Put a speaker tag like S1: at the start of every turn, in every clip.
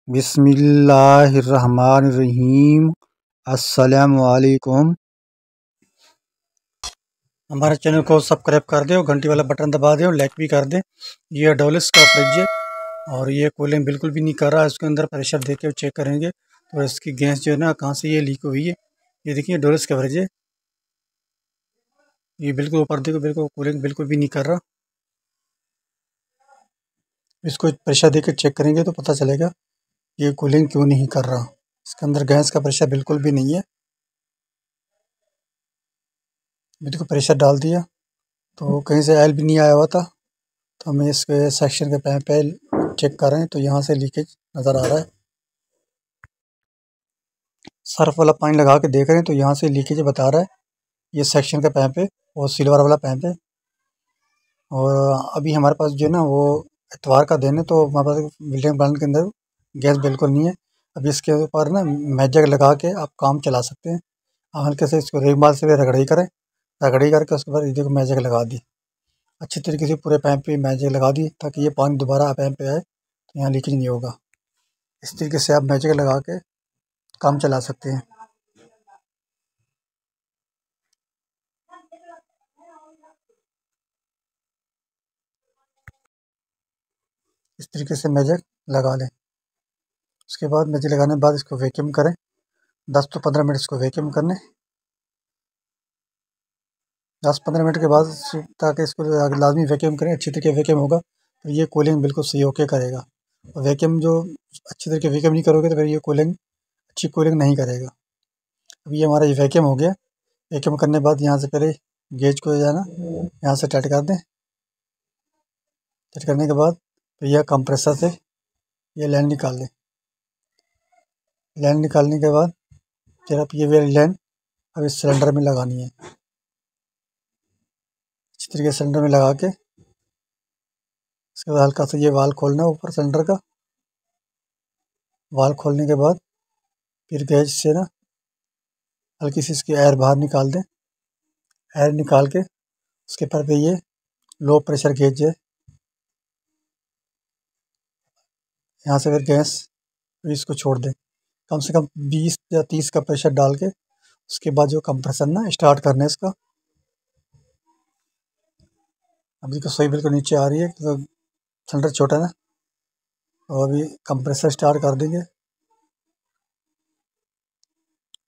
S1: बिस्मिल्लाहिर्रहमानिर्रहीम। अस्सलामुअलैकुम। हमारे चैनल को सब्सक्राइब कर दें और घंटी वाला बटन दबा दें और लाइक भी कर दें। ये डोलिस का फ्रिज है और ये कूलिंग बिल्कुल भी नहीं कर रहा है। इसके अंदर प्रेशर दे के चेक करेंगे तो इसकी गैस जो है ना कहाँ से ये लीक हुई है। ये देखिए डोलिस का फ्रिज है, ये बिल्कुल ऊपर देखो, बिल्कुल कूलिंग बिल्कुल भी नहीं कर रहा। इसको प्रेशर दे के चेक करेंगे तो पता चलेगा ये कूलिंग क्यों नहीं कर रहा। इसके अंदर गैस का प्रेशर बिल्कुल भी नहीं है। अभी देखो प्रेशर डाल दिया तो कहीं से ऑयल भी नहीं आया हुआ था, तो हमें इसके सेक्शन के पैप पे चेक कर रहे हैं तो यहाँ से लीकेज नज़र आ रहा है। सर्फ वाला पानी लगा के देख रहे हैं तो यहाँ से लीकेज बता रहा है। ये सेक्शन का पैप है और सिल्वर वाला पैप है। और अभी हमारे पास जो है ना वो इतवार का दिन है, तो हमारे पास बिल्डिंग प्लान के अंदर गैस बिल्कुल नहीं है। अभी इसके ऊपर ना मैजिक लगा के आप काम चला सकते हैं। आप हल्के से इसको रेगमाल से रगड़ाई करें, रगड़ाई करके उसके बाद देखो मैजिक लगा दी, अच्छी तरीके से पूरे पैप पे मैजिक लगा दी ताकि ये पानी दोबारा पैप पे आए तो यहाँ लीकेज नहीं होगा। इस तरीके से आप मैजिक लगा के काम चला सकते हैं। इस तरीके से मैजिक लगा लें। उसके बाद मैजिक लगाने के बाद इसको वैक्यूम करें, 10 से 15 मिनट इसको वैक्यूम करने। 10-15 मिनट के बाद ताकि इसको लाजमी वैक्यूम करें, अच्छी तरीके वैक्यूम होगा तो ये कूलिंग बिल्कुल सही होके करेगा। और वैक्यूम जो अच्छी तरीके वैक्यूम नहीं करोगे तो फिर ये कूलिंग अच्छी कूलिंग नहीं करेगा। अभी ये हमारा ये वैक्यूम हो गया। वैक्यूम करने के बाद यहाँ से पहले गेज को जो है ना यहाँ से टाइट कर दें। टाइट करने के बाद फिर यह कंप्रेसर से ये लाइन निकाल लें। लाइन निकालने के बाद फिर आप ये वाली लाइन अब इस सिलेंडर में लगानी है। अच्छी तरीके से सिलेंडर में लगा के इसके बाद हल्का सा ये वाल खोलना है ऊपर सिलेंडर का। वाल खोलने के बाद फिर गैस से ना हल्की सी इसकी एयर बाहर निकाल दें। एयर निकाल के उसके पर भी ये लो प्रेशर गेज है, यहाँ से फिर गैस इसको छोड़ दें। कम से कम 20 या 30 का प्रेशर डाल के उसके बाद जो कंप्रेसर ना स्टार्ट करना है इसका। अभी तो सुई बिल्कुल नीचे आ रही है तो सिलेंडर छोटा है ना, और अभी कंप्रेसर स्टार्ट कर देंगे।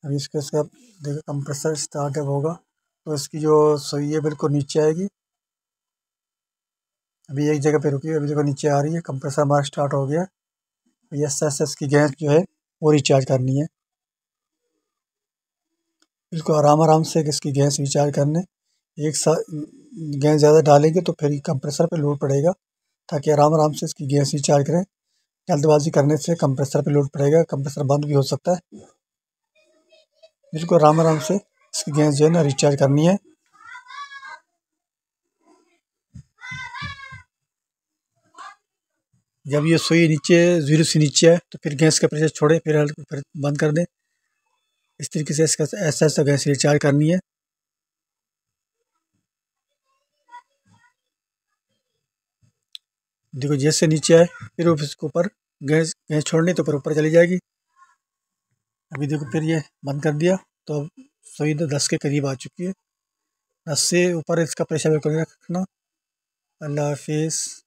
S1: अभी इसका देखो कंप्रेसर स्टार्ट जब होगा तो इसकी जो सुई है बिल्कुल नीचे आएगी। अभी एक जगह पे रुकी है, अभी देखो नीचे आ रही है, कंप्रेसर हमारा स्टार्ट हो गया। ये एस की गैस जो है वो रिचार्ज करनी है। बिल्कुल आराम आराम से इसकी गैस रिचार्ज करने। एक साथ गैस ज़्यादा डालेंगे तो फिर कंप्रेसर पे लोड पड़ेगा, ताकि आराम आराम से इसकी गैस रिचार्ज करें। जल्दबाजी करने से कंप्रेसर पे लोड पड़ेगा, कंप्रेसर बंद भी हो सकता है। बिल्कुल आराम आराम से इसकी गैस जो है ना रिचार्ज करनी है। जब ये सुई नीचे 0 से नीचे है तो फिर गैस का प्रेशर छोड़े, फिर बंद कर दें। इस तरीके से इसका ऐसा गैस रिचार्ज करनी है। देखो जैसे नीचे आए फिर उसके ऊपर गैस गैस छोड़नी तो फिर ऊपर चली जाएगी। अभी देखो फिर ये बंद कर दिया तो अब सुई 10 के करीब आ चुकी है। 10 से ऊपर इसका प्रेशर बिल्कुल नहीं रखना। अल्लाह हाफिज़।